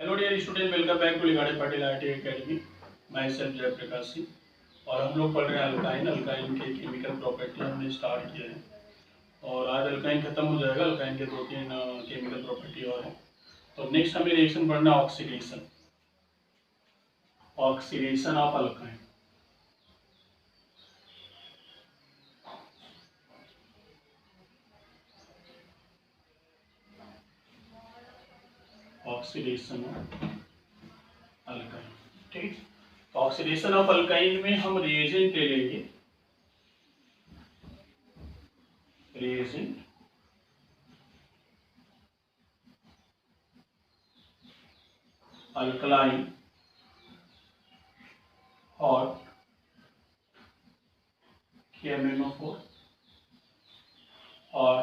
Hello dear student, welcome back to Ligade Patil IT academy. मैं self Jayprakash Singh और हम लोग पढ़ रहे हैं अल्काइन के केमिकल प्रॉपर्टी हमने स्टार्ट किया है और आज अल्काइन खत्म हो जाएगा। अल्काइन के 2-3 केमिकल प्रॉपर्टी और हैं। तो नेक्स्ट हमें रिएक्शन पढ़ना है oxidation of alkyne. Oxidation of alkyne, ठीक। तो ऑक्सीडेशन ऑफ अल्काइन में हम रिएजेंट ले लेंगे। रिएजेंट अल्कलाइन और KMnO4 और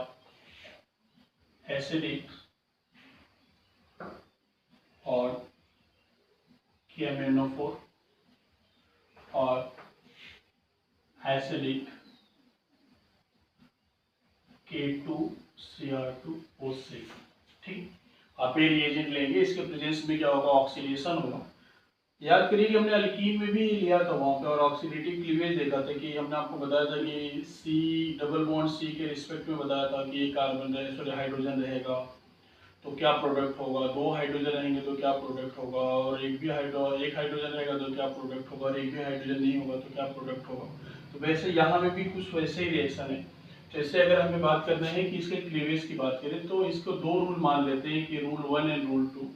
एसिडिक और KMnO4 और एसिडिक K2Cr2O6, ठीक। आप ये रिएजेंट लेंगे, इसके प्रेजेंस में क्या होगा, ऑक्सीडेशन होगा। याद करिए कि हमने अल्कीन में भी लिया था वहाँ पे और ऑक्सीडेटिव क्लीवेज देखा था कि हमने आपको बताया था कि C डबल बॉन्ड C के रिस्पेक्ट में बताया था कि एक कार्बन हाइड्रोजन रहेगा तो क्या प्रोडक्ट होगा, 2 हाइड्रोजन रहेंगे तो क्या प्रोडक्ट होगा, और एक हाइड्रोजन रहेगा तो क्या प्रोडक्ट होगा, और एक भी हाइड्रोजन नहीं होगा तो क्या प्रोडक्ट होगा। तो वैसे यहाँ में भी कुछ वैसे ही रिएक्शन है। जैसे अगर हमें बात करना है कि इसके क्लीवेज की बात करें तो इसको 2 रूल मान लेते हैं कि रूल 1 एंड रूल 2।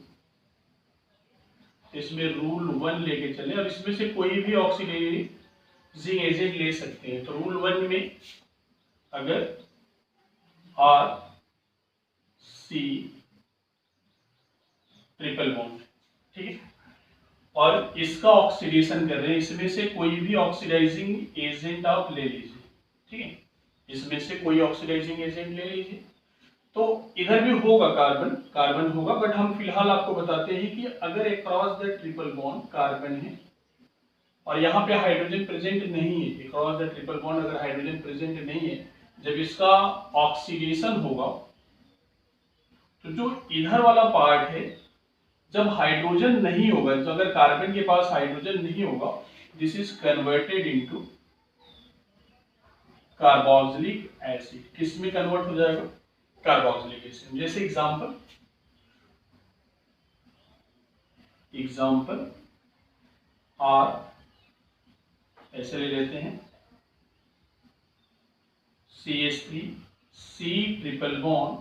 इसमें रूल 1 लेके चले और इसमें से कोई भी ऑक्सीडाइजिंग एजेंट ले सकते हैं। तो रूल 1 में अगर RC ट्रिपल बॉन्ड, ठीक है, और इसका ऑक्सीडेशन कर रहे हैं, इसमें से कोई भी ऑक्सीडाइजिंग एजेंट आप ले लीजिए, ठीक है, इसमें से कोई ऑक्सीडाइजिंग एजेंट ले लीजिए। तो इधर भी होगा कार्बन होगा, बट हम फिलहाल आपको बताते हैं कि अगर across the triple bond carbon है और यहाँ पे हाइड्रोजन प्रेजेंट नहीं है, अक्रॉस द ट्रिपल बॉन्ड अगर हाइड्रोजन प्रेजेंट नहीं है, जब इसका ऑक्सीडेशन होगा तो जो इधर वाला पार्ट है, जब हाइड्रोजन नहीं होगा, तो अगर कार्बन के पास हाइड्रोजन नहीं होगा, this is converted into carboxylic acid. किस में कन्वर्ट हो जाएगा, कार्बोक्सिलिक एसिड। जैसे एग्जांपल R ऐसे ले लेते हैं, CH3 C triple bond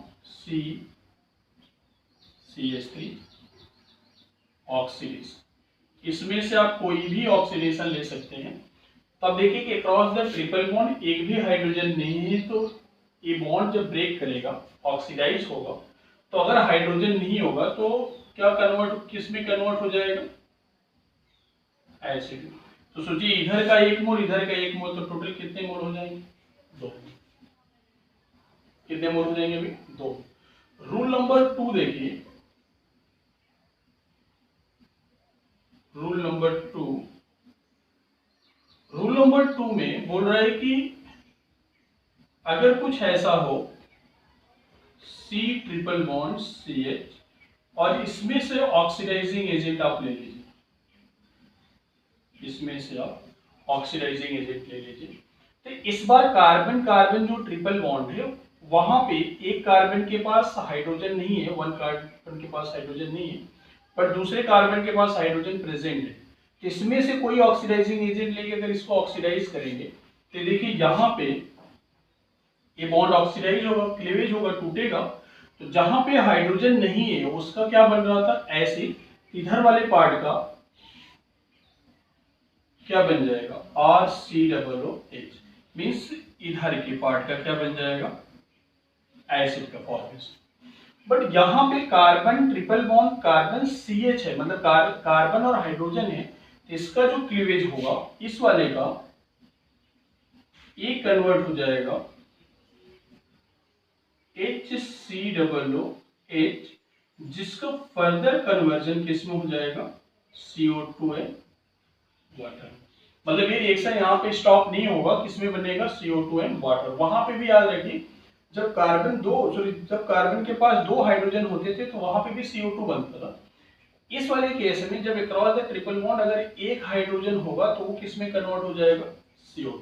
CH3 oxidation. इसमें से आप कोई भी ऑक्सीडेशन ले सकते हैं। तब देखिए कि अक्रॉस द ट्रिपल बॉन्ड एक भी हाइड्रोजन नहीं है, तो ये बॉन्ड जब ब्रेक करेगा ऑक्सीडाइज होगा, तो अगर हाइड्रोजन नहीं होगा तो क्या किस में कन्वर्ट हो जाएगा, एसिड। तो सोचिए इधर का 1 मोल इधर का 1 मोल, तो टोटल कितने मोल हो जाएंगे, 2। कितने मोल हो जाएंगे अभी, 2। रूल नंबर 2 देखिए, रूल नंबर 2 में बोल रहा है कि अगर कुछ ऐसा हो C ट्रिपल बॉन्ड CH और इसमें से ऑक्सीडाइजिंग एजेंट आप ले लीजिए, इसमें से आप ऑक्सीडाइजिंग एजेंट ले लीजिए। तो इस बार कार्बन जो ट्रिपल बॉन्ड है वहां पे एक कार्बन के पास हाइड्रोजन नहीं है, 1 कार्बन के पास हाइड्रोजन नहीं है, पर दूसरे कार्बन के पास हाइड्रोजन प्रेजेंट है। इसमें से कोई ऑक्सीडाइजिंग एजेंट लेके अगर इसको ऑक्सीडाइज करेंगे तो देखिए यहाँ पे ये बॉन्ड ऑक्सीडाइज होगा, क्लीवेज होगा, टूटेगा। तो जहां पे हाइड्रोजन नहीं है उसका क्या बन रहा था, एसिड। इधर वाले पार्ट का क्या बन जाएगा, RCOOH, मीन्स इधर के पार्ट का क्या बन जाएगा, एसिड का फॉर्मेशन। बट यहाँ पे carbon triple bond carbon CH है, मतलब कार्बन और हाइड्रोजन है, इसका जो क्लीवेज होगा इस वाले का ये कन्वर्ट हो जाएगा HCOOH, जिसका फर्दर कन्वर्जन किस में हो जाएगा, CO2 है वाटर। मतलब ये रिएक्शन यहाँ पे स्टॉप नहीं होगा, किसमें बनेगा, CO2 एंड वाटर। वहां पे भी याद रखिए जब कार्बन के पास 2 हाइड्रोजन होते थे तो वहां पे भी CO2 बनता था, इस वाले केस में जब अक्रॉस द ट्रिपल बॉन्ड अगर एक हाइड्रोजन होगा तो वो किस में कन्वर्ट हो जाएगा, CO2।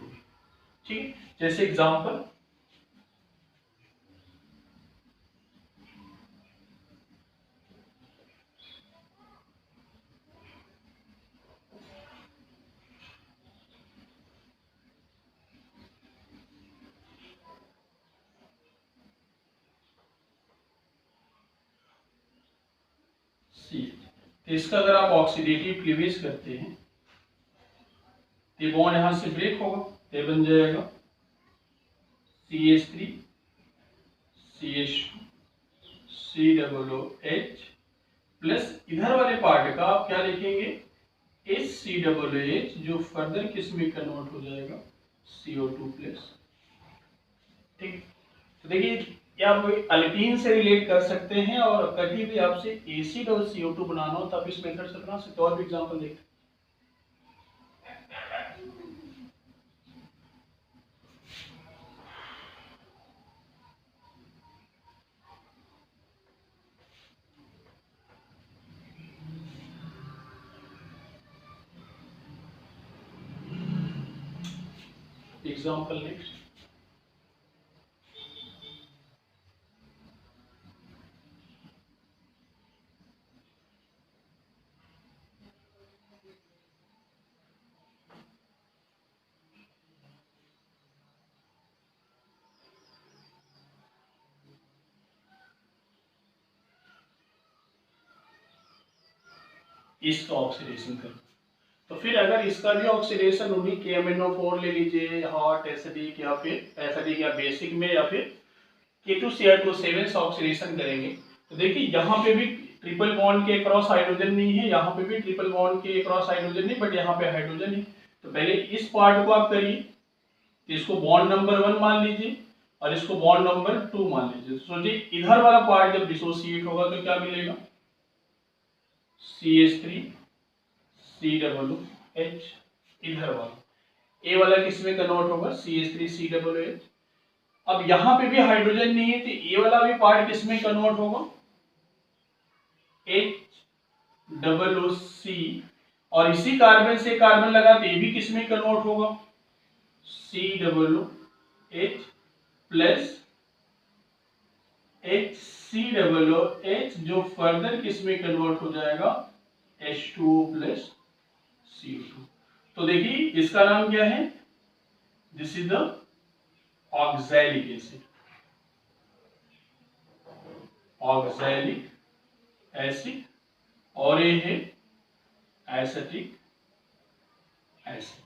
ठीक है, जैसे एग्जांपल सी। तो इसका अगर आप ऑक्सीडेटिव क्लीवेज करते हैं तो बॉन्ड यहां से ब्रेक होगा, तो बन जाएगा CH3 CH2 COOH प्लस इधर वाले पार्ट का आप क्या लिखेंगे, HCOOH, जो फर्दर किस में कन्वर्ट हो जाएगा, CO2 प्लस। ठीक, तो देखिए ये आप अल्कीन से रिलेट कर सकते हैं, और कभी भी आपसे एसिड और CO2 बनाना हो तब इस मेथड से बना सकते हो। और भी एग्जांपल देखते हैं। एग्जांपल नेक्स्ट, इसका ऑक्सीडेशन कर, तो फिर अगर इसका भी ऑक्सीडेशन उन्हीं KMnO4 ले लीजिए, हॉट एसिडिक या फिर एसिडिक या बेसिक में, या फिर K2Cr2 से ऑक्सीडेशन करेंगे, तो देखिए यहाँ पे भी ट्रिपल बॉन्ड के क्रॉस हाइड्रोजन नहीं है, यहाँ पे भी ट्रिपल बॉन्ड के क्रॉस हाइड्रोजन नहीं, बट यहाँ पे हाइड्रोजन है। तो पहले इस पार्ट को आप करिए, तो इसको बॉन्ड नंबर 1 मान लीजिए और इसको बॉन्ड नंबर 2 मान लीजिए। तो सोचिए इधर वाला पार्ट जब डिसोसिएट होगा तो क्या मिलेगा, CH3 COOH। इधर वाला ए वाला किस में कन्वर्ट होगा, CH3 COOH। अब यहाँ पे भी हाइड्रोजन नहीं है तो ए वाला भी पार्ट किस में कन्वर्ट होगा, HOOC, और इसी कार्बन से कार्बन लगा तो ये भी किस में कन्वर्ट होगा, COOH प्लस HCOOH, जो फर्दर किस में कन्वर्ट हो जाएगा, H2O प्लस CO2। तो देखिए इसका नाम क्या है, this is the oxalic acid, oxalic acid, और ये है एसिटिक एसिड।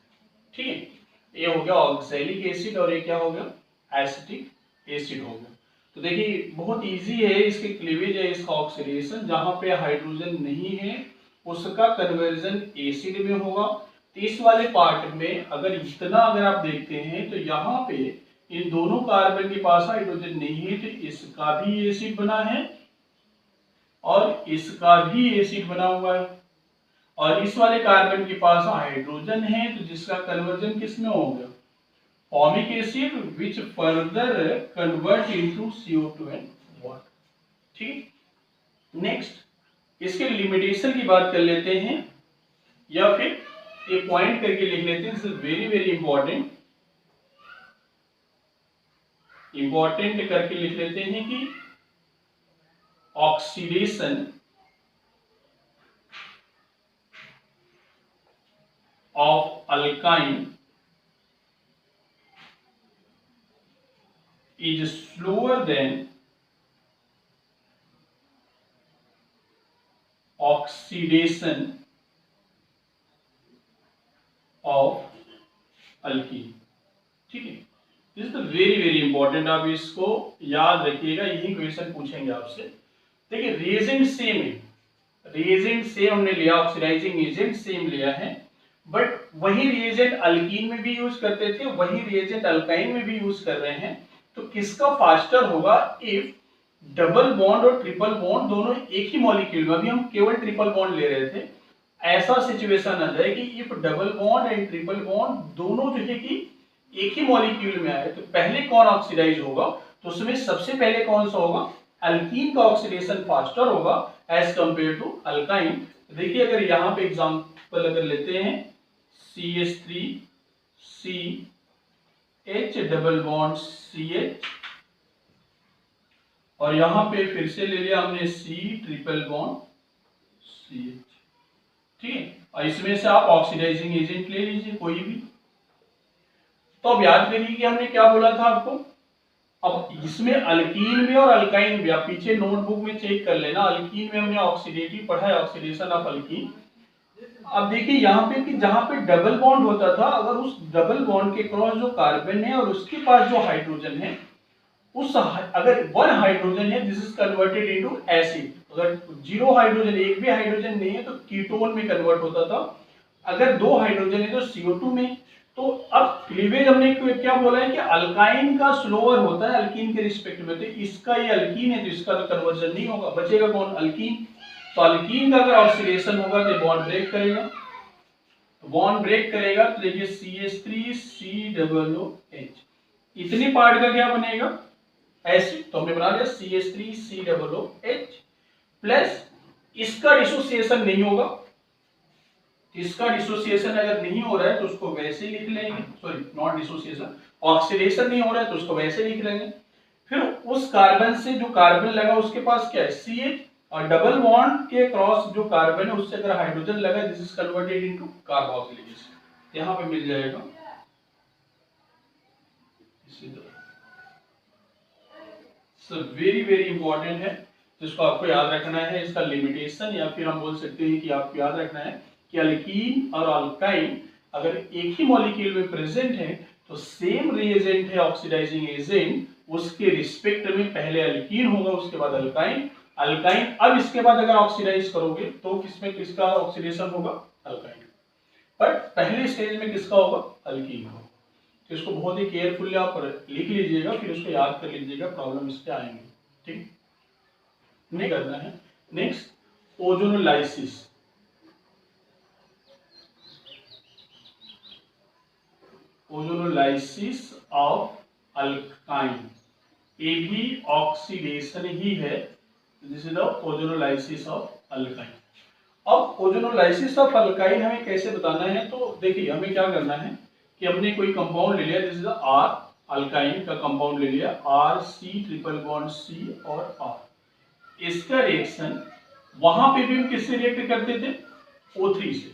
ठीक है, ये हो गया ऑक्सैलिक एसिड और ये क्या हो गया, एसिटिक एसिड हो गया। तो देखिए बहुत इजी है, इसके क्लीवेज है, इसका ऑक्सीडेशन, जहां पे हाइड्रोजन नहीं है उसका कन्वर्जन एसिड में होगा। तो इस वाले पार्ट में अगर इतना अगर आप देखते हैं तो यहाँ पे इन दोनों कार्बन के पास हाइड्रोजन नहीं है, तो इसका भी एसिड बना है और इसका भी एसिड बना हुआ है, और इस वाले कार्बन के पास हाइड्रोजन है तो जिसका कन्वर्जन किस में हो गया, formic acid, which further convert into CO2 and water. ठीक, नेक्स्ट इसके लिमिटेशन की बात कर लेते हैं, या फिर एक पॉइंट करके लिख लेते हैं, this is very very important, important करके लिख लेते हैं कि oxidation of alkyne is slower than oxidation of alkene। ठीक है, this is the very very important, आप इसको याद रखिएगा, यही क्वेश्चन पूछेंगे आपसे। देखिए रिएजेंट सेम है, रिएजेंट सेम हमने लिया, ऑक्सीडाइजिंग एजेंट सेम लिया है, बट वही रिएजेंट अल्कीन में भी यूज करते थे, वही रिएजेंट अल्काइन में भी यूज कर रहे हैं। तो किसका फास्टर होगा, इफ डबल बॉन्ड और ट्रिपल बॉन्ड दोनों एक ही मॉलिक्यूल में, अभी हम केवल ट्रिपल बॉन्ड ले रहे थे, ऐसा सिचुएशन आ जाए कि if double bond and triple bond दोनों जो है कि एक ही मॉलिक्यूल में आए, तो पहले कौन ऑक्सीडाइज होगा, तो उसमें सबसे पहले कौन सा होगा, अल्कीन का ऑक्सीडेशन फास्टर होगा, एज कंपेयर टू अल्काइन। देखिए अगर यहाँ पे एग्जांपल अगर लेते हैं CH3CH डबल बॉन्ड CH, और यहां पे फिर से ले लिया हमने C ट्रिपल बॉन्ड CH, ठीक है। और इसमें से आप ऑक्सीडाइजिंग एजेंट ले लीजिए कोई भी। तो अब याद करिए कि हमने क्या बोला था आपको, अब इसमें अल्कीन में और अल्काइन में, आप पीछे नोटबुक में चेक कर लेना, अल्कीन में हमने ऑक्सीडेटिव पढ़ा है, ऑक्सीडेशन ऑफ अल्कीन। अब देखिए यहाँ पे कि जहां पे डबल बॉन्ड होता था, अगर उस डबल बॉन्ड के क्रॉस जो कार्बन है और उसके पास जो हाइड्रोजन है, उस अगर वन हाइड्रोजन है this is converted into acid. अगर जीरो हाइड्रोजन, एक भी हाइड्रोजन नहीं है तो कीटोन में कन्वर्ट होता था। अगर दो हाइड्रोजन है तो CO2 में। तो अब क्लीवेज हमने क्या बोला है कि अल्काइन का स्लोअर होता है अल्कीन के रिस्पेक्ट में, तो इसका ये अल्कीन है तो इसका तो कन्वर्जन नहीं होगा, बचेगा कौन, अल्कीन। तो अल्कीन का अगर ऑक्सीडेशन होगा तो बॉन्ड ब्रेक करेगा, तो बॉन्ड ब्रेक करेगा तो देखिए CH3COOH, इतने पार्ट का क्या बनेगा, एसिड। तो हमने बना लिया CH3COOH प्लस इसका डिसोसिएशन नहीं होगा, इसका डिसोसिएशन अगर नहीं हो रहा है तो उसको वैसे ही लिख लेंगे, सॉरी नॉट डिसोसिएशन, ऑक्सीडेशन नहीं हो रहा है तो उसको वैसे लिख लेंगे। फिर उस कार्बन से जो कार्बन लगा उसके पास क्या है CH, और डबल बॉन्ड के क्रॉस जो कार्बन है उससे अगर हाइड्रोजन लगा this is converted into carboxylase, यहां पे मिल जाएगा इसी तरह। सो वेरी वेरी इंपॉर्टेंट है, जिसको आपको याद रखना है, इसका लिमिटेशन, या फिर हम बोल सकते हैं कि आपको याद रखना है कि अल्कीन और अल्काइन अगर एक ही मॉलिक्यूल में प्रेजेंट है तो सेम रिएजेंट है ऑक्सीडाइजिंग एजेंट, उसके रिस्पेक्ट में पहले अल्कीन होगा उसके बाद अल्काइन, अल्काइन अब इसके बाद अगर ऑक्सीडाइज करोगे तो किसमें किसका ऑक्सीडेशन होगा, अल्काइन, बट पहले स्टेज में किसका होगा, अल्कीन होगा। तो इसको बहुत ही केयरफुली आप लिख लीजिएगा, फिर उसको याद कर लीजिएगा, प्रॉब्लम इसके आएंगे, ठीक नहीं करना है। Next ozonolysis, ozonolysis of alkyne, ये भी ऑक्सीडेशन ही है, this is the ozonolysis of alkyne. अब ओजोनोलाइसिस ऑफ अल्काइन हमें कैसे बताना है, तो देखिए हमें क्या करना है कि हमने कोई कंपाउंड ले लिया, दिस इज R, अल्काइन का कंपाउंड ले लिया RC ट्रिपल बॉन्ड C और R, इसका रिएक्शन वहां पे भी हम किससे रिएक्ट करते थे, O3 से,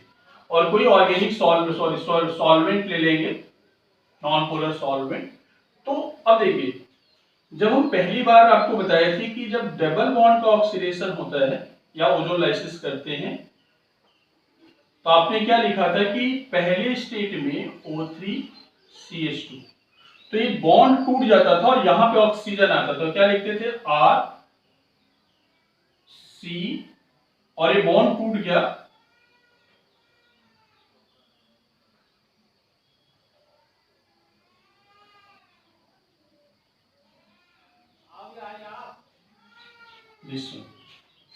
और कोई ऑर्गेनिक सॉल्वेंट ले लेंगे, नॉन पोलर सॉल्वेंट। तो अब देखिए जब हम पहली बार आपको बताया थी कि जब डबल बॉन्ड का ऑक्सीडेशन होता है या ओजोनोलाइसिस करते हैं तो आपने क्या लिखा था कि पहले स्टेट में O3CH2, तो ये बॉन्ड टूट जाता था और यहां पे ऑक्सीजन आता था, तो क्या लिखते थे RC, और ये बॉन्ड टूट गया,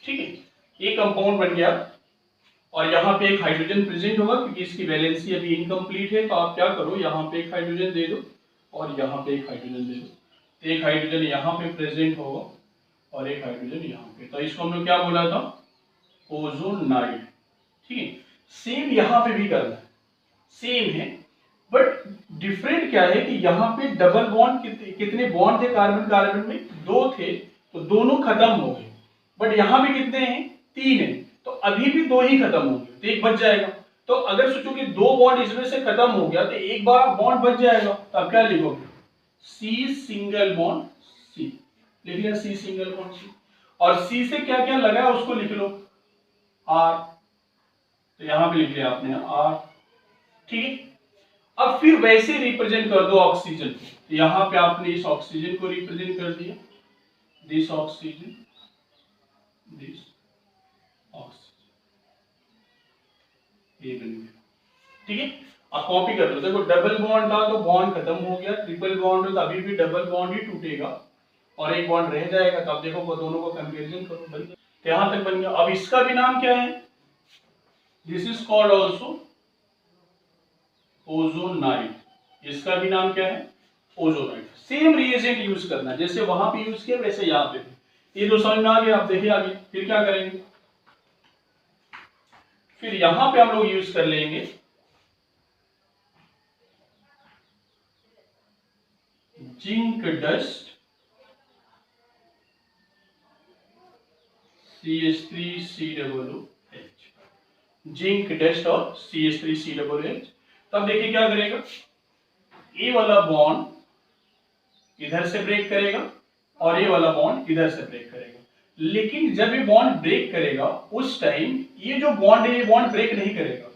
ठीक है, ये कंपाउंड बन गया, और यहाँ पे एक हाइड्रोजन प्रेजेंट होगा क्योंकि इसकी वैलेंसी अभी इनकम्प्लीट है, तो आप क्या करो यहाँ पे एक हाइड्रोजन दे दो और यहाँ पे एक हाइड्रोजन दे दो, तो एक हाइड्रोजन यहाँ पे प्रेजेंट होगा और एक हाइड्रोजन यहाँ पे, तो इसको हमने क्या बोला था, ओजोनाइड, ठीक है। सेम यहाँ पे भी करना है, सेम है, बट डिफरेंट क्या है कि यहाँ पे डबल बॉन्ड कितने बॉन्ड थे कार्बन कार्बन में, 2 थे, तो दोनों खत्म हो गए, बट यहाँ पे कितने हैं, 3 है, तो अभी भी 2 ही खत्म होंगे, तो एक बच जाएगा। तो अगर सोचो कि 2 बॉन्ड इसमें से खत्म हो गया तो एक बार बॉन्ड बच जाएगा, तो आप क्या लिखोगे, C सिंगल बॉन्ड C, लिख लिया C सिंगल बॉन्ड C, और C से क्या क्या लगा है उसको लिख लो R, तो यहां पे लिख लिया आपने R, ठीक। अब फिर वैसे रिप्रेजेंट कर दो ऑक्सीजन को, तो यहां पे आपने इस ऑक्सीजन को रिप्रेजेंट कर दिया, दिस ऑक्सीजन, दिस ऑक्सीजन, ये बन गया, ठीक है। अब कॉपी कर लो, देखो डबल बॉन्ड था तो बॉन्ड खत्म हो गया, ट्रिपल बॉन्ड हो तो अभी भी डबल बॉन्ड ही टूटेगा और एक बॉन्ड रह जाएगा, तो आप देखो वो दोनों को कंपैरिजन करो, बन गया, तो यहां तक बन गया। अब इसका भी नाम क्या है, this is called also ozonide, इसका भी नाम क्या है, ओजोनाइड। सेम रिएजेंट यूज करना, जैसे वहां पे यूज किया वैसे यहाँ पे भी, ये तो समझ में आ गया। आप देखिए आगे फिर क्या करेंगे, फिर यहां पे हम लोग यूज कर लेंगे zinc dust CH3COOH, zinc dust और CH3COOH। तब देखिए क्या करेगा, ए वाला बॉन्ड इधर से ब्रेक करेगा और ए वाला बॉन्ड इधर से ब्रेक करेगा। लेकिन जब ये बॉन्ड ब्रेक करेगा उस टाइम ये जो बॉन्ड है ये बॉन्ड ब्रेक नहीं करेगा,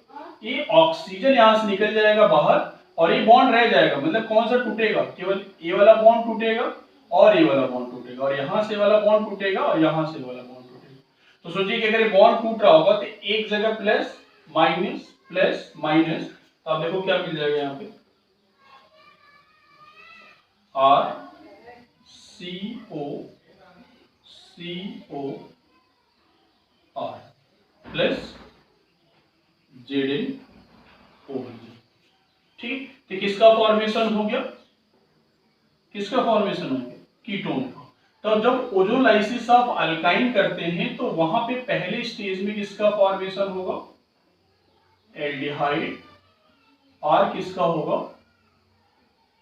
ये ऑक्सीजन यहां से निकल जाएगा बाहर और ये बॉन्ड रह जाएगा। मतलब कौन सा टूटेगा, केवल ए वाला बॉन्ड टूटेगा और ए वाला बॉन्ड टूटेगा, और यहां से वाला बॉन्ड टूटेगा और यहां से वाला बॉन्ड टूटेगा। तो सोचिए कि अगर ये बॉन्ड टूट रहा होगा तो एक जगह प्लस माइनस, तो आप देखो क्या मिल जाएगा यहाँ पे, RCOR प्लस ZnOH। ठीक, तो किसका फॉर्मेशन हो गया, कीटोन का। तो जब ओजोलाइसिस ऑफ अल्काइन करते हैं तो वहां पे पहले स्टेज में किसका फॉर्मेशन होगा, एल्डिहाइड, और किसका होगा,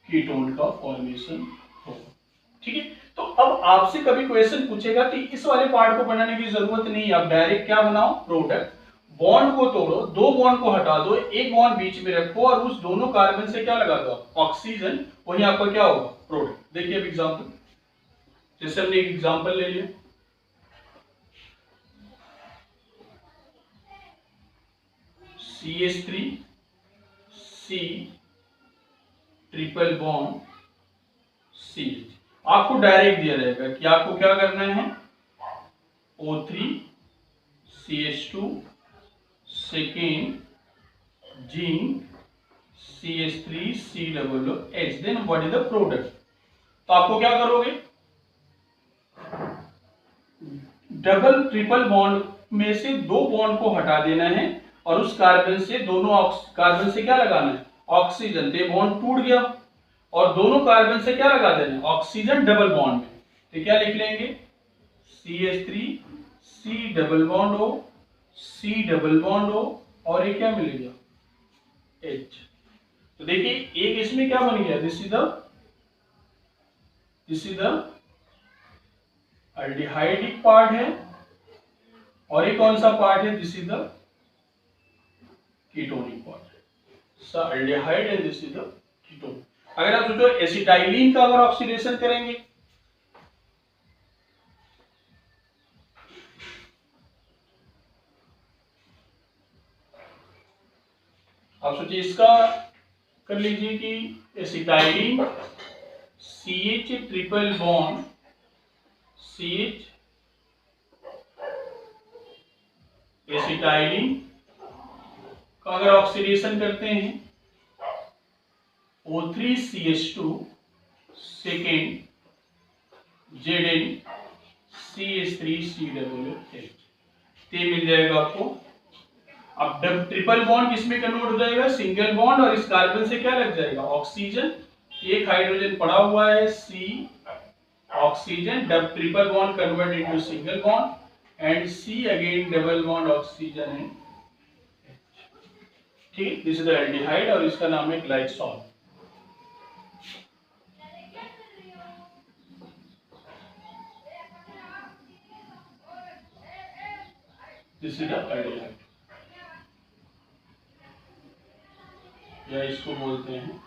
कीटोन का फॉर्मेशन होगा। ठीक है, तो अब आपसे कभी क्वेश्चन पूछेगा कि इस वाले पार्ट को बनाने की जरूरत नहीं है, आप डायरेक्ट क्या बनाओ, प्रोडक्ट, बॉन्ड को तोड़ो, दो बॉन्ड को हटा दो, एक बॉन्ड बीच में रखो और उस दोनों कार्बन से क्या लगा दो, ऑक्सीजन, वही आपका क्या होगा, प्रोडक्ट। देखिए अब एग्जांपल, जैसे हमने एक एग्जांपल ले लिया, CH3C ट्रिपल बॉन्ड CH। आपको डायरेक्ट दिया जाएगा कि आपको क्या करना है, O3 CH2 second zinc CH3COOH, then what is the product. तो आपको क्या करोगे, डबल ट्रिपल बॉन्ड में से दो बॉन्ड को हटा देना है और उस कार्बन से, दोनों कार्बन से क्या लगाना है, ऑक्सीजन। तो बॉन्ड टूट गया और दोनों कार्बन से क्या लगा देना है, ऑक्सीजन डबल बॉन्ड में। तो क्या लिख लेंगे, CH3C double bond O, C double bond O, और ये क्या मिल गया, H। तो देखिए एक इसमें क्या बन गया, this is the aldehydic part है, और ये कौन सा पार्ट है, this is the ketonic part है। So aldehyde and this is the ketone. अगर आप सोचो एसिटाइलिन का अगर ऑक्सीडेशन करेंगे, आप सोचिए इसका कर लीजिए कि acetylene CH triple bond CH, acetylene का अगर ऑक्सीडेशन करते हैं O3 CH2 second Zn CH3COOH, ते मिल जाएगा आपको। अब ट्रिपल बॉन्ड किसमें कन्वर्ट हो जाएगा, सिंगल बॉन्ड, और इस कार्बन से क्या लग जाएगा, ऑक्सीजन, एक हाइड्रोजन पड़ा हुआ है C oxygen, triple bond convert into single bond and C again double bond oxygen है। ठीक, दिस इज द एल्डिहाइड और इसका नाम है ग्लाइसॉल। दिस इज द एल्डिहाइड, या इसको बोलते हैं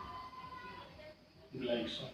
ग्लाइसॉल।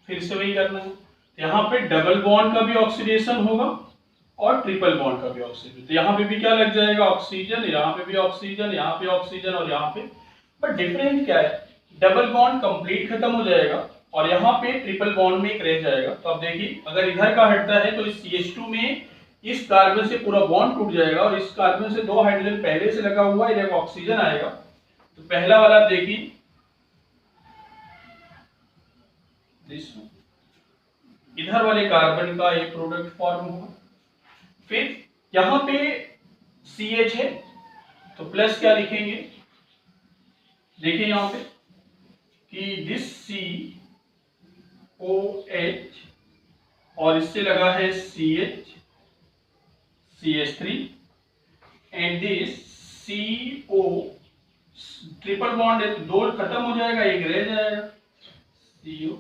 फिर से वही करना है, यहाँ पे डबल बॉन्ड का भी ऑक्सीडेशन होगा और ट्रिपल बॉन्ड का भी ऑक्सीजन। तो यहाँ पे भी क्या लग जाएगा, ऑक्सीजन, यहाँ पे भी ऑक्सीजन, यहाँ पे ऑक्सीजन और यहाँ पे। बट डिफरेंस क्या है, डबल बॉन्ड कंप्लीट खत्म हो जाएगा और यहाँ पे ट्रिपल बॉन्ड में एक रह जाएगा। तो अब देखिए अगर इधर का हटता है तो इस CH2 में इस कार्बन से पूरा बॉन्ड टूट जाएगा और इस कार्बन से 2 हाइड्रोजन पहले से लगा हुआ है, जब ऑक्सीजन आएगा तो पहला वाला देखिए इधर वाले कार्बन का एक प्रोडक्ट फॉर्म होगा। फिर यहां पे CH है तो प्लस क्या लिखेंगे, देखिए यहां पे कि दिस COH और इससे लगा है CH3 and this CO triple bond है तो 2 खत्म हो जाएगा, एक रह जाएगा CO।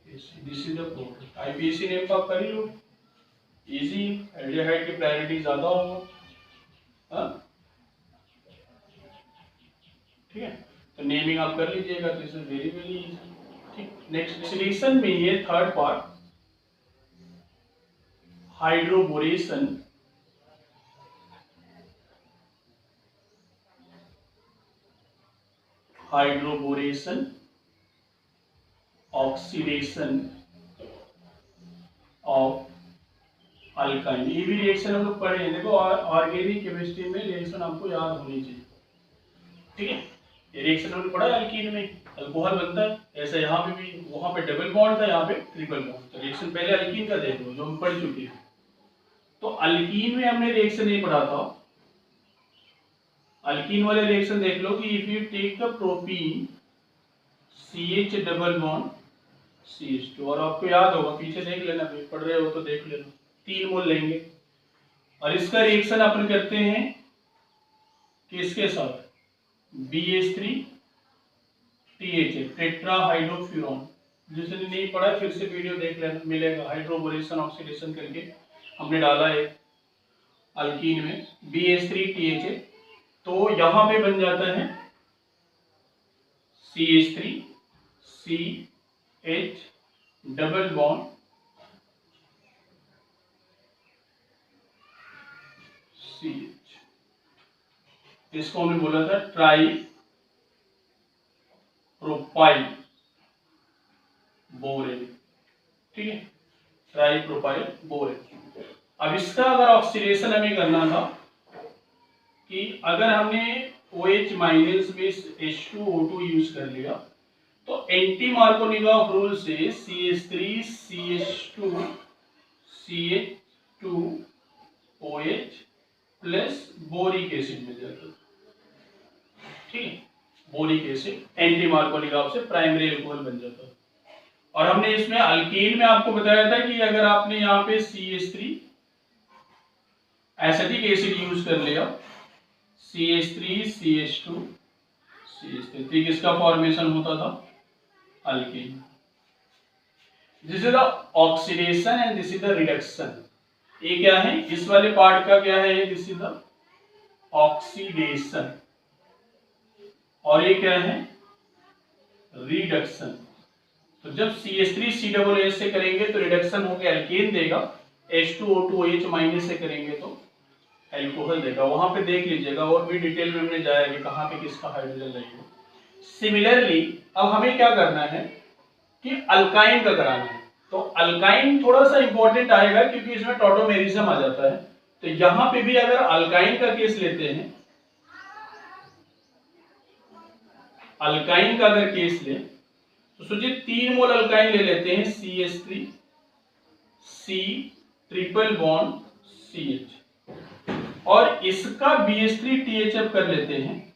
This is the product. IPAC name तो आप कर ही लो, इजी, एल्डिहाइड की प्रायोरिटी ज्यादा होगा, ठीक है, तो नेमिंग आप कर लीजिएगा, तो इज वेरी वेरी इजी। ठीक, नेक्स्ट ऑक्सीडेशन में ये third part hydroboration, hydroboration oxidation of alkyne. ये भी रिएक्शन हम लोग पढ़े हैं, देखो ऑर्गेनिक केमिस्ट्री में रिएक्शन आपको याद होनी चाहिए, ठीक है। ये रिएक्शन हमने पढ़ा है, अल्कीन में अल्कोहल बनता है, ऐसे यहाँ पे भी, वहां पे डबल बॉन्ड था, यहाँ पे ट्रिपल बॉन्ड। तो रिएक्शन पहले अल्कीन का देख लो जो हम पढ़ चुके हैं। तो अल्कीन में हमने रिएक्शन नहीं पढ़ा था, अल्कीन वाले रिएक्शन देख लो कि if you take the propene CH double bond CH2, और आपको याद होगा, पीछे देख लेना, पढ़ रहे हो तो देख लेना, 3 मोल लेंगे और इसका रिएक्शन अपन करते हैं किसके साथ, BH3 THF टेट्राहाइड्रोफ्यूरॉन। जिसने नहीं पढ़ा फिर से वीडियो देख लेना, मिलेगा हाइड्रोबोरेशन ऑक्सीडेशन करके हमने डाला है अल्कीन में BH3 THF। तो यहां पे बन जाता है CH3 CH double bond CH, इसको हमने बोला था ट्राई प्रोपाइल बोरेन, ठीक है, ट्राई प्रोपाइल बोरेन। अब इसका अगर ऑक्सीडेशन हमें करना था कि अगर हमने OH माइनस में H2O2 यूज कर लिया तो एंटी मार्कोनिकॉफ रूल से CH3 CH2 CH2OH plus boric acid मिल जाता है, ठीक है, बोरिक एसिड एंटी मार्कोनिकॉफ से प्राइमरी अल्कोहल बन जाता है। और हमने इसमें अल्कीन में आपको बताया था कि अगर आपने यहाँ पे CH3 एसिटिक एसिड यूज कर लिया, CH3 CH2 CH3, तो किसका फॉर्मेशन होता था, alkyne. This is the oxidation and this is the reduction. ये क्या है, इस वाले पार्ट का क्या है, दिस इज द ऑक्सीडेशन, और ये क्या है, रिडक्शन। तो जब CH3 COOH से करेंगे तो रिडक्शन होकर एल्केन देगा, H2O2OH माइनस से करेंगे तो एल्कोहल देगा। वहां पे देख लीजिएगा, और भी डिटेल में हमने जाया कि कहां पे किसका हाइड्रोजन लगेगा। सिमिलरली अब हमें क्या करना है कि अल्काइन का कराना है। तो अल्काइन थोड़ा सा इंपॉर्टेंट आएगा क्योंकि इसमें टॉटोमेरिज्म आ जाता है। तो यहां पे भी अगर अल्काइन का केस लेते हैं, अल्काइन का अगर केस ले तो सोचिए 3 मोल अल्काइन ले लेते हैं, CH3 C triple bond CH, और इसका BH3 THF कर लेते हैं,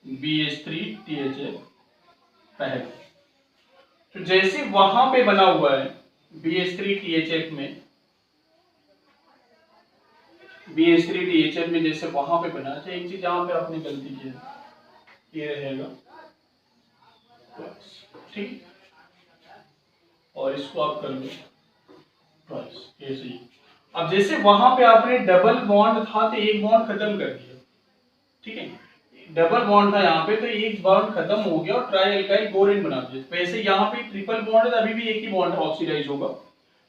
BH3 THF पहले। तो जैसे वहां पे बना हुआ है BH3 THF में, BH3 THF में जैसे वहां पे बना, अच्छा एक चीज जहां पे आपने गलती की है, ये रहेगा, ठीक, और इसको आप कर लो प्लस, ऐसे ही। अब जैसे वहां पे आपने डबल बॉन्ड था तो एक बॉन्ड खत्म कर दिया, ठीक है, डबल बॉन्ड था यहाँ पे तो एक बॉन्ड खत्म हो गया और ट्राई अल्काइल बोरेन बना दिया। वैसे यहाँ पे ट्रिपल बॉन्ड है, अभी भी एक ही बॉन्ड ऑक्सीडाइज होगा।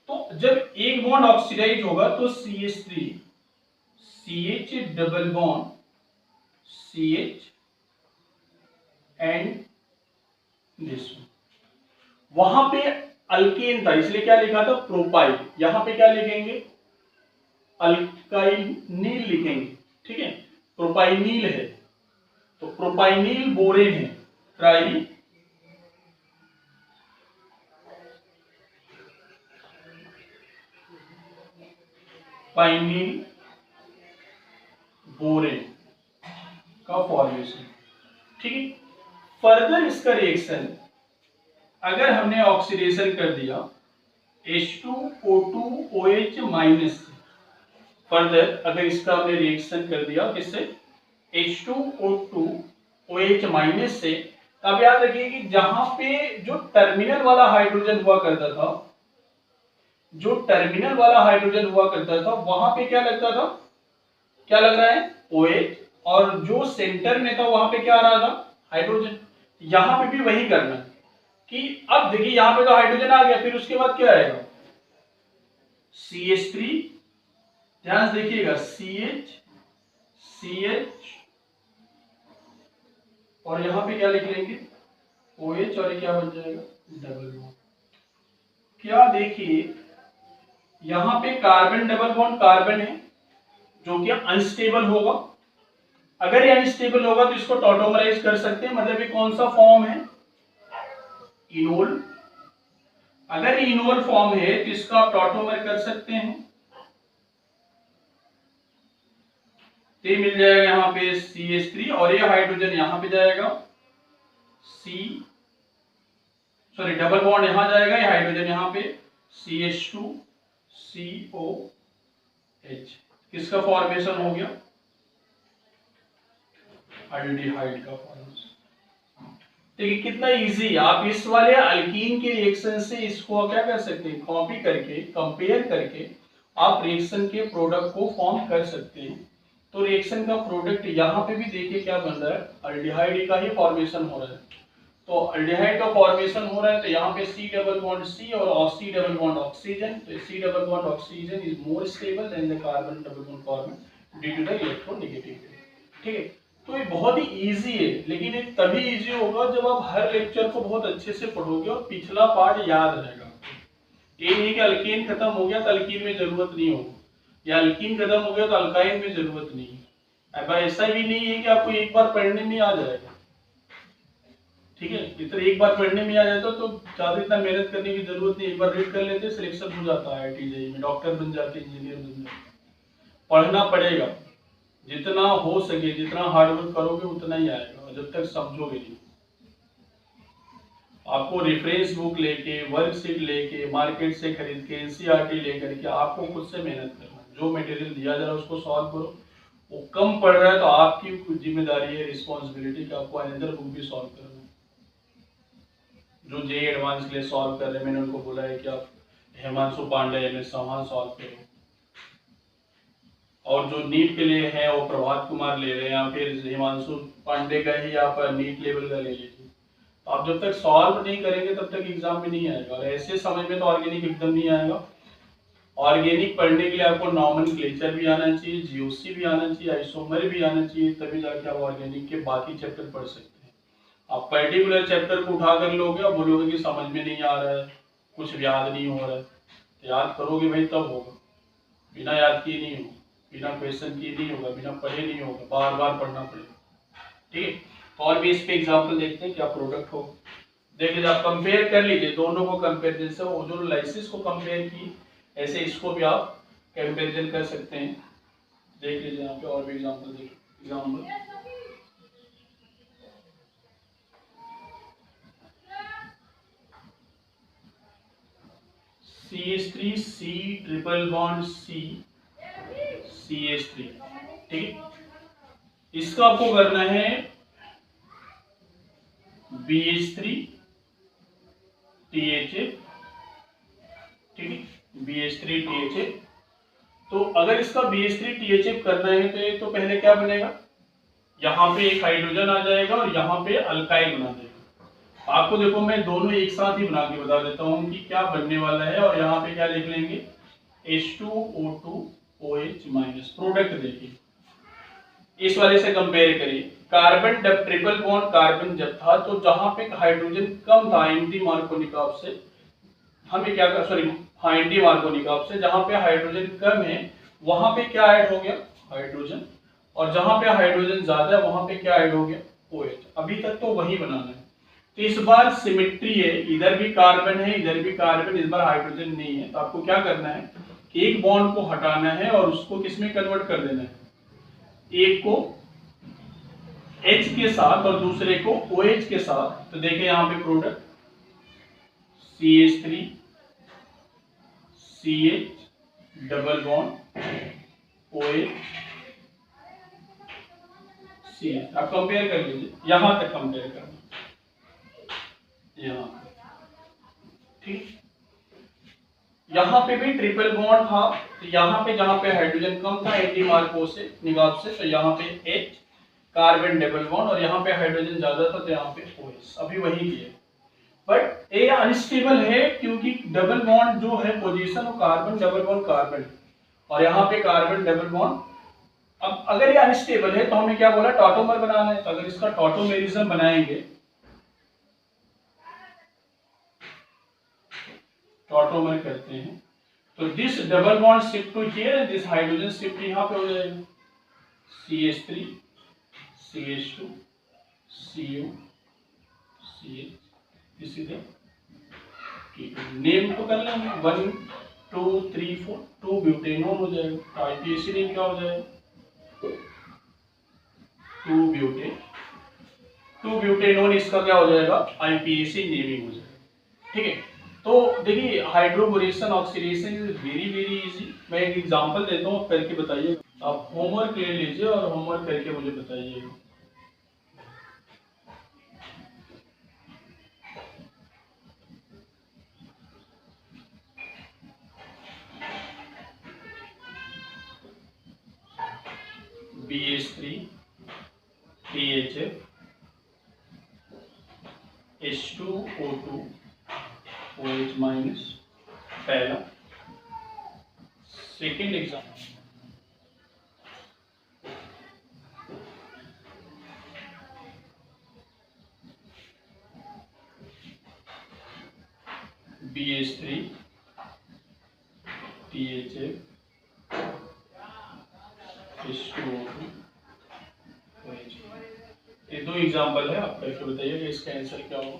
तो जब एक बॉन्ड ऑक्सीडाइज होगा तो CH3 CH double bond CH and this, वहां पे अल्केन था इसलिए क्या लिखा था प्रोपाइल, यहां पे क्या लिखेंगे अल्काइनिल लिखेंगे, ठीक है, प्रोपाइनिल है तो प्रोपाइनिल बोरेन है, ट्राई पाइनिल बोरेन का फॉर्मेशन, ठीक है। फर्दर इसका रिएक्शन अगर हमने ऑक्सीडेशन कर दिया H2O2OH माइनस से, फर्दर अगर इसका हमने रिएक्शन कर दिया किससे H2O2OH माइनस से, तब याद रखिए कि जहां पे जो टर्मिनल वाला हाइड्रोजन हुआ करता था, जो टर्मिनल वाला हाइड्रोजन हुआ करता था वहां पे क्या लगता था, क्या लग रहा है OH, और जो सेंटर में था वहां पे क्या आ रहा था हाइड्रोजन। यहां पे भी वही करना है कि अब देखिए यहां पे तो हाइड्रोजन आ गया, फिर उसके बाद क्या आएगा CH3, ध्यान से देखिएगा CH और यहां पे क्या लिख लेंगे OH और ये क्या बन जाएगा डबल बॉन्ड। क्या देखिए यहां पे कार्बन डबल बॉन्ड कार्बन है जो कि अनस्टेबल होगा, अगर ये अनस्टेबल होगा तो इसको टॉटोमराइज कर सकते हैं, मतलब ये कौन सा फॉर्म है इनोल, अगर इनोल फॉर्म है तो इसका आप टॉटोमर कर सकते हैं, तो मिल जाएगा यहां पे CH3 और ये हाइड्रोजन यहां पे जाएगा डबल बॉन्ड यहां जाएगा, ये हाइड्रोजन यहां पे CH2COH, किसका फॉर्मेशन हो गया एल्डिहाइड का फॉर्मेशन। देखिए कितना इजी, आप इस वाले अल्कीन के रिएक्शन से इसको क्या कर सकते हैं कॉपी करके कंपेयर करके आप रिएक्शन के प्रोडक्ट को फॉर्म कर सकते हैं। तो रिएक्शन का प्रोडक्ट यहाँ पे भी देखिए क्या बन रहा है, अल्डिहाइड का ही फॉर्मेशन हो रहा है, तो अल्डिहाइड का फॉर्मेशन हो रहा है तो यहाँ पे C डबल बॉन्ड C और C डबल बॉन्ड ऑक्सीजन, तो C double bond oxygen is more stable than the carbon double bond carbon due to the electronegativity, ठीक है। तो ये बहुत ही इजी है, लेकिन ये तभी इजी होगा जब आप हर लेक्चर को बहुत अच्छे से पढ़ोगे और पिछला पार्ट याद रहेगा। ये नहीं कि अल्कीन खत्म हो गया तो अल्कीन में जरूरत नहीं होगी, या अल्कीन खत्म हो गया तो अल्काइन में जरूरत नहीं है, अब ऐसा भी नहीं है कि आपको एक बार पढ़ने में आ जाएगा, ठीक है। इतना एक बार पढ़ने में आ जाता तो ज्यादा इतना मेहनत करने की जरूरत नहीं, एक बार रीड कर लेते सिलेक्शन हो जाता है IIT JEE में, डॉक्टर बन जाते, इंजीनियर बन जाते। पढ़ना पड़ेगा जितना हो सके, जितना हार्डवर्क करोगे उतना ही आएगा, जब तक समझोगे नहीं। आपको रेफरेंस बुक लेके, वर्कशीट लेके, मार्केट से खरीद के, NCERT लेकर के आपको खुद से मेहनत करना, जो मटेरियल दिया जा रहा है उसको सॉल्व करो। वो कम पड़ रहा है तो आपकी कुछ जिम्मेदारी है, रिस्पॉन्सिबिलिटी कि आपको अनदर बुक भी सॉल्व करना। जो JEE एडवांस के लिए सॉल्व कर रहे हैं, मैंने उनको बोला है कि आप हिमांशु पांडे MS चौहान सॉल्व करो, और जो नीट के लिए है वो प्रभात कुमार ले रहे हैं, या फिर हिमांशु पांडे का ही आप नीट लेवल का ले लीजिए। तो आप जब तक सॉल्व नहीं करेंगे तब तक एग्जाम में नहीं आएगा, और ऐसे समय में तो ऑर्गेनिक एकदम नहीं आएगा। ऑर्गेनिक पढ़ने के लिए आपको नॉमेनक्लेचर भी आना चाहिए, GOC भी आना चाहिए, आइसोमर भी आना चाहिए, तभी जाके आप ऑर्गेनिक के बाकी चैप्टर पढ़ सकते हैं। आप पर्टिकुलर चैप्टर को उठा कर लोगे और बोलोगे कि समझ में नहीं आ रहा है, कुछ याद नहीं हो रहा है, तो याद करोगे भाई तब होगा, बिना याद किए नहीं होगा, बिना क्वेश्चन किए नहीं होगा, बिना पढ़े नहीं होगा, बार बार पढ़ना पड़ेगा, ठीक है। और भी इस पे एग्जांपल देखते हैं क्या प्रोडक्ट हो। देख लीजिए, आप कंपेयर कर लीजिए दोनों को, कंपेयर जैसे ओजोनोलाइसिस को कंपेयर की ऐसे इसको भी आप कंपैरिजन कर सकते हैं। देख लीजिए यहाँ पे और भी एग्जांपल देखिए, example CH3 C triple bond C CH3, ठीक है। इसका आपको करना है BH3 THA, ठीक है, BH3 THA। तो अगर इसका BH3 THA करना है तो ये तो पहले क्या बनेगा, यहाँ पे एक हाइड्रोजन आ जाएगा और यहाँ पे अल्काइल बना देगा। आपको देखो मैं दोनों एक साथ ही बना के बता देता हूँ कि क्या बनने वाला है, और यहाँ पे क्या लिख लेंगे H2O2OH माइनस। प्रोडक्ट देखिए, इस वाले से कंपेयर करिए, कार्बन जब ट्रिपल बॉन्ड कार्बन जब था तो जहां पे हाइड्रोजन कम था एंटी मार्कोनिकॉफ से, हमें क्या कर सॉरी हाँ एंटी मार्कोनिकॉफ से, जहां पे हाइड्रोजन कम है वहां पे क्या ऐड हो गया हाइड्रोजन, और जहां पे हाइड्रोजन ज्यादा है वहां पे क्या ऐड हो गया OH। अभी तक तो वही बनाना है। तो इस बार सिमेट्री है, इधर भी कार्बन है इधर भी कार्बन, इस बार हाइड्रोजन नहीं है। तो आपको क्या करना है, एक बॉन्ड को हटाना है और उसको किस में कन्वर्ट कर देना है, एक को H के साथ और दूसरे को OH के साथ। तो देखिए यहां पे product CH3 CH double bond OH CH। आप कंपेयर कर लीजिए, यहां तक कंपेयर करना, यहां ठीक। यहां पे भी ट्रिपल बॉन्ड था, तो यहां पे जहां पे हाइड्रोजन कम था एंटी मार्को से निगाह से, तो यहां पे H कार्बन डबल बॉन्ड, और यहाँ पे हाइड्रोजन ज्यादा था तो यहाँ पे OH। अभी वही है, बट ये अनस्टेबल है क्योंकि डबल बॉन्ड जो है पोजीशन वो कार्बन डबल बॉन्ड कार्बन, और यहाँ पे कार्बन डबल बॉन्ड। अब अगर ये अनस्टेबल है तो हमें क्या बोला, टॉटोमर बनाना है। तो अगर इसका टॉटोमेरिज्म बनाएंगे, टॉटोमर करते हैं, तो this double bond shift to here and this hydrogen shift यहाँ पे हो जाएगा, CH3 CH2 Cu CH, इसीलिए नेम तो कर लेंगे 1 2 3 4, 2 ब्यूटेनोन हो जाएगा। IPAC नेम क्या हो जाएगा 2 ब्यूटेनोन, इसका क्या हो जाएगा IPAC नेमिंग हो जाएगा। ठीक है, तो देखिए hydroboration oxidation is very very easy. मैं एक एग्जांपल देता हूँ, करके बताइए। आप होमवर्क ले लीजिए और होमवर्क करके मुझे बताइएगा। BH3 THF H2O2 OH minus, पहला। Second example, BH3 THF H2O2 OH। ये दो एग्जाम्पल है, आप करके बताइए कि इसका आंसर क्या होगा।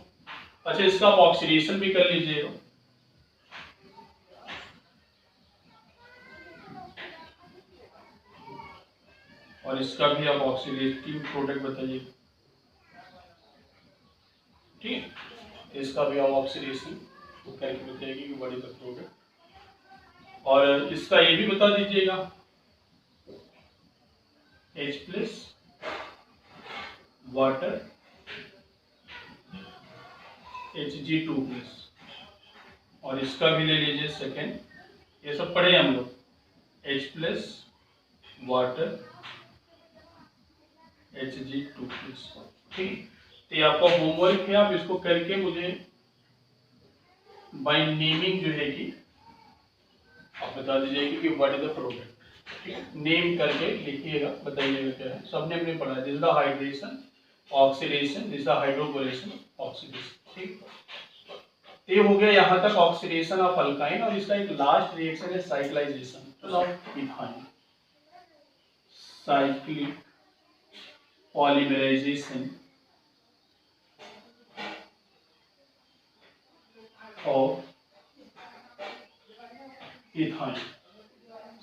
अच्छा, इसका आप ऑक्सीडेशन भी कर लीजिएगा। और इसका भी आप ऑक्सीडेटिव प्रोडक्ट बताइए, ठीक, इसका भी आप ऑक्सीडेशन तो करके बताइएगा कि व्हाट इज द प्रोडक्ट। और इसका ये भी बता दीजिएगा H plus water Hg2 plus, और इसका भी ले लीजिए सेकेंड, ये सब पढ़े हम लोग, H plus water Hg2 plus. ठीक, तो ये आपका होमवर्क है, आप इसको करके मुझे बाय नेमिंग जो है कि आप बता दीजिएगा कि व्हाट इज द प्रोडक्ट। ठीक, नेम करके लिखिएगा, बताइएगा क्या है। सबने अपने पढ़ा है, this is the hydration oxidation, this is the hydroboration oxidation. ठीक, ये हो गया यहाँ तक ऑक्सीडेशन ऑफ अल्काइन, और इसका एक लास्ट रिएक्शन है cyclization of ethyne, cyclic polymerization of ethyne.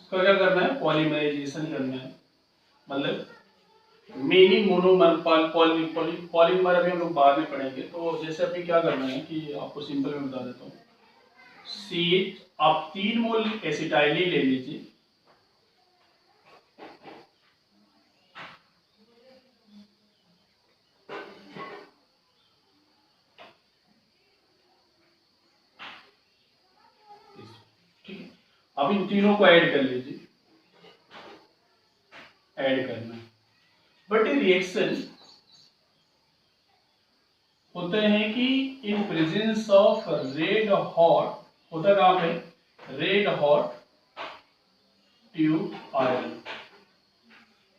इसका क्या करना है, पॉलीमराइजेशन करना है, मतलब मेनी मोनोमर पॉलीमर अभी हम लोग बाद में पढ़ेंगे। तो जैसे अभी क्या करना है कि आपको सिंपल में बता देता हूँ। CH, आप 3 मोल एसिटाइल ले लीजिए, ठीक है। अब इन तीनों को ऐड कर लीजिए, ऐड करना है। बट ये रिएक्शन होते हैं कि in presence of red hot, होता कहां पे, रेड हॉट ट्यूब आयरन।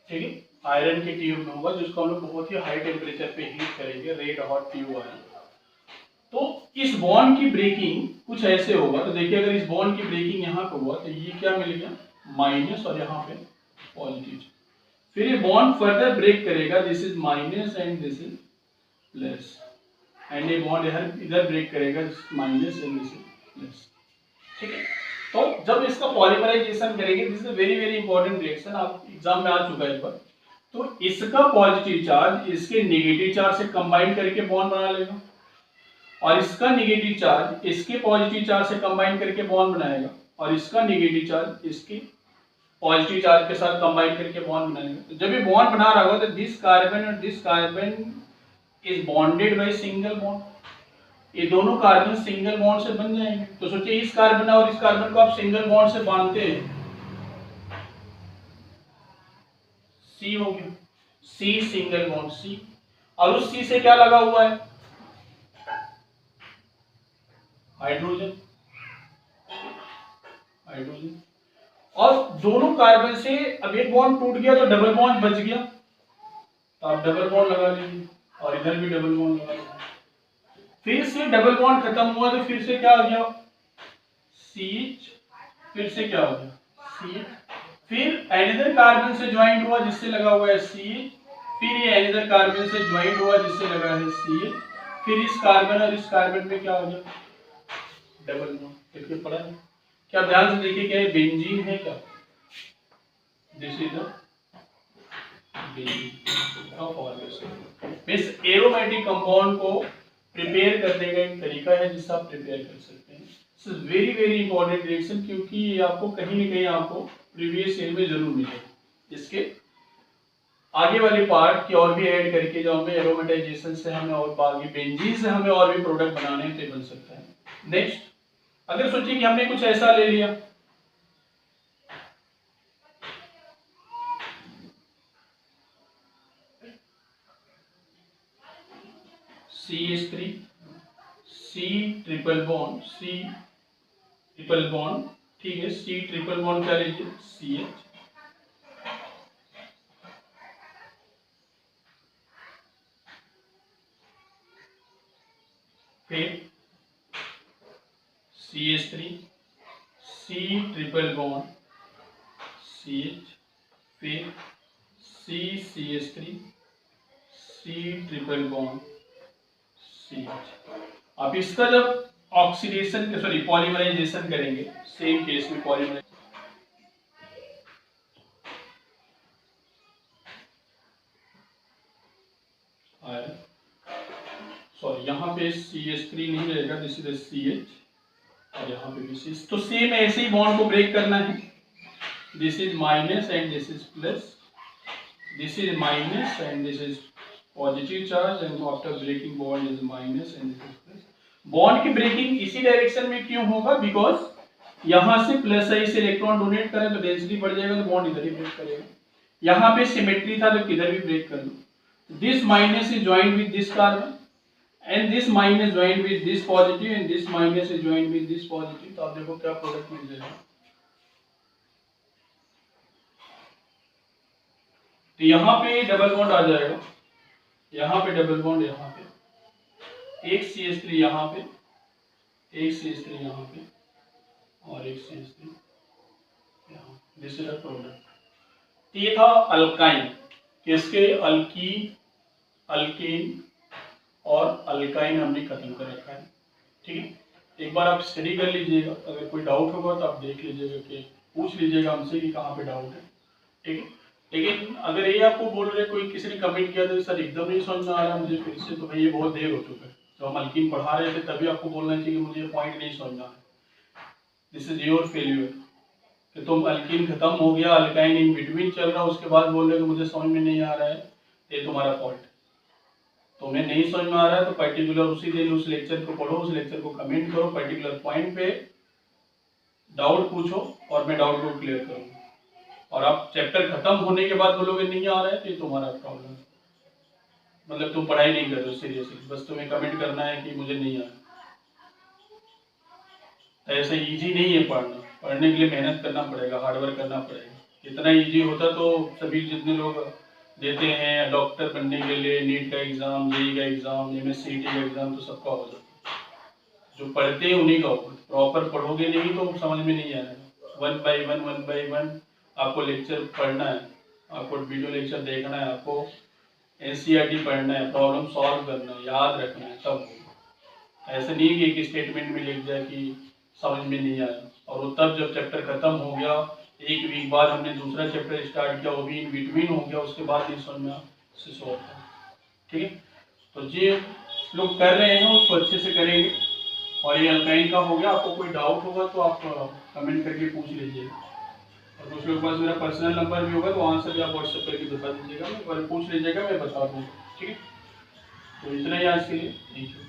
ठीक है, आयरन के ट्यूब में होगा, जिसको हम लोग बहुत ही हाई टेम्परेचर पे हीट करेंगे, रेड हॉट ट्यूब वाला। तो इस बॉन्ड की ब्रेकिंग कुछ ऐसे होगा। तो देखिए अगर इस बॉन्ड की ब्रेकिंग यहाँ पे हुआ तो ये क्या मिल गया, माइनस, और यहाँ पे पॉजिटिव। फिर ये बॉन्ड फर्दर ब्रेक करेगा, this is minus and this is plus, and ये बॉन्ड इधर ब्रेक करेगा, minus and this is plus. ठीक है, तो जब इसका पॉलीमराइजेशन करेंगे, this is very very important reaction, आप एग्जाम में आ चुका है एक बार। तो इसका पॉजिटिव चार्ज इसके नेगेटिव चार्ज से कंबाइन करके बॉन्ड बना लेगा, और इसका नेगेटिव चार्ज इसके पॉजिटिव चार्ज से कंबाइन करके बॉन्ड बनाएगा, और इसका नेगेटिव चार्ज इसके पॉजिटिव चार्ज के साथ कंबाइन करके बॉन्ड बनाएगा। तो जब ये बॉन्ड बना रहा होगा तो दिस कार्बन और this carbon is bonded by single bond, ये दोनों कार्बन सिंगल बॉन्ड से बन जाएंगे। तो सोचिए इस कार्बन और इस कार्बन को आप सिंगल बॉन्ड से बांधते हैं, सी हो गया, सी सिंगल बॉन्ड सी, और उस सी से क्या लगा हुआ है, हाइड्रोजन, हाइड्रोजन। और दोनों कार्बन से अब एक बॉन्ड टूट गया तो डबल बॉन्ड बच गया, तो आप डबल बॉन्ड लगा लीजिए, और इधर भी डबल बॉन्ड लगा लीजिए। फिर से डबल बॉन्ड खत्म हुआ तो फिर से क्या हो गया, CH, फिर से क्या हो गया, CH, फिर एनिदर कार्बन से ज्वाइंट हुआ जिससे लगा हुआ है CH, फिर ये एनिदर कार्बन से ज्वाइंट हुआ जिससे लगा है CH, फिर इस कार्बन और इस कार्बन में क्या हो गया, डबल बॉन्ड। देखिए पड़ा है क्या, ध्यान से देखिए, क्या बेंजीन है क्या, दिस इज द बेंजीन का फॉर्मेशन। इस एरोमेटिक कंपाउंड को प्रिपेयर करने का एक तरीका है जिससे आप प्रिपेयर कर सकते हैं। This is very very important reaction, क्योंकि ये आपको कहीं न कहीं आपको प्रीवियस ईयर में जरूर मिलेगा। इसके आगे वाले पार्ट की और भी ऐड करके जो हमें एरोमेटाइजेशन से हमें और बाकी बेंजीन से हमें और भी प्रोडक्ट बनाने हैं तो बन सकता है। नेक्स्ट, अगर सोचिए कि हमने कुछ ऐसा ले लिया, CH3 C triple bond, C triple bond, ठीक है, C ट्रिपल बॉन्ड क्या लीजिए, CH, फिर CH3 C triple bond CH, फिर CH3 C triple bond CH। अब इसका जब ऑक्सीडेशन सॉरी पॉलीमराइजेशन करेंगे, सेम केस में पॉलीमराइज, सॉरी यहाँ पे CH3 नहीं रहेगा, दिस इज CH, और यहाँ पे भी CH, तो सेम ऐसे ही बॉन्ड को ब्रेक करना है, this is minus and this is plus, this is minus and this is positive charge, and after breaking bond is minus and this is plus. Bond की ब्रेकिंग इसी direction में क्यों होगा, because यहाँ से प्लस है, इसे इलेक्ट्रॉन डोनेट करें तो डेंसिटी बढ़ जाएगा, तो बॉन्ड इधर ही ब्रेक करेगा। यहाँ पे सिमेट्री था तो किधर भी ब्रेक कर लो, this minus is joint with this carbon and this minus joined with this positive and this minus is joined with this positive, तो आप देखो क्या प्रोडक्ट मिल जाएगा। तो यहाँ पे डबल बॉन्ड आ जाएगा, यहाँ पे डबल बॉन्ड, यहाँ पे एक CH3 यहाँ पे, एक CH3 यहाँ पे, और एक CH3 यहाँ, दिस इज अ प्रोडक्ट। ये था अल्काइन, किसके, अल्कीन, अल्केन और अल्काइन हमने खत्म कर रखा है। ठीक है, एक बार आप स्टडी कर लीजिएगा, अगर कोई डाउट होगा तो आप देख लीजिएगा कि पूछ लीजिएगा हमसे कि कहाँ पे डाउट है। ठीक है, लेकिन अगर ये आपको बोल रहे कोई किसी ने कमेंट किया तो सर एकदम नहीं समझ में आ रहा मुझे फिर से, तो भाई ये बहुत देर हो चुका है। तो हम अल्कीन पढ़ा रहे थे तभी आपको बोलना चाहिए कि मुझे पॉइंट नहीं समझ में आ रहा, दिस इज योर फेल्यूर कि तुम अल्कीन खत्म हो गया, अल्काइन इन बिटवीन चल रहा, उसके बाद बोल रहे हो मुझे समझ में नहीं आ रहा है, ये तुम्हारा फॉल्ट। तुम्हें नहीं समझ में आ रहा है तो पर्टिकुलर उसी दिन उस लेक्चर को पढ़ो, उस लेक्चर को कमेंट करो, पर्टिकुलर पॉइंट पे डाउट पूछो और मैं डाउट को क्लियर करूंगा। और आप चैप्टर खत्म होने के बाद बोलोगे नहीं आ रहा है तो ये तुम्हारा प्रॉब्लम है, मतलब तुम पढ़ाई नहीं कर रहे हो सीरियसली, बस तुम्हें कमेंट करना है कि मुझे नहीं आ रहा। ऐसा इजी नहीं है पढ़ना, पढ़ने के लिए मेहनत करना पड़ेगा, हार्डवर्क करना पड़ेगा। इतना इजी होता तो सभी जितने लोग देते हैं डॉक्टर बनने के लिए, नीट का एग्ज़ाम, जेई का एग्ज़ाम, MSCT का एग्ज़ाम, तो सबका हो जाता है। जो पढ़ते हैं उन्हीं का होगा, प्रॉपर पढ़ोगे नहीं तो समझ में नहीं आएगा। वन बाई वन आपको लेक्चर पढ़ना है, आपको वीडियो लेक्चर देखना है, आपको NCERT पढ़ना है, प्रॉब्लम सॉल्व करना है, याद रखना है, तब होगा। ऐसे नहीं कि एक स्टेटमेंट में लिख जाए कि समझ में नहीं आया, और वो तब जब चैप्टर खत्म हो गया, एक वीक बाद हमने दूसरा चैप्टर स्टार्ट किया, वो भी इन बिटवीन हो गया, उसके बाद नहीं समझ में आया, इससे सॉल्व था। ठीक है, तो ये लोग कर रहे हैं उसको अच्छे से करेंगे। और ये अल्काइन का हो गया, आपको कोई डाउट होगा तो आप कमेंट करके पूछ लीजिएगा, और कुछ लोगों के पास मेरा पर्सनल नंबर भी होगा, तो आंसर भी आप व्हाट्सएप करके बता दीजिएगा, मैं पूछ लीजिएगा, मैं बता दूँगा। ठीक है, तो इतना ही आज के लिए, थैंक यू।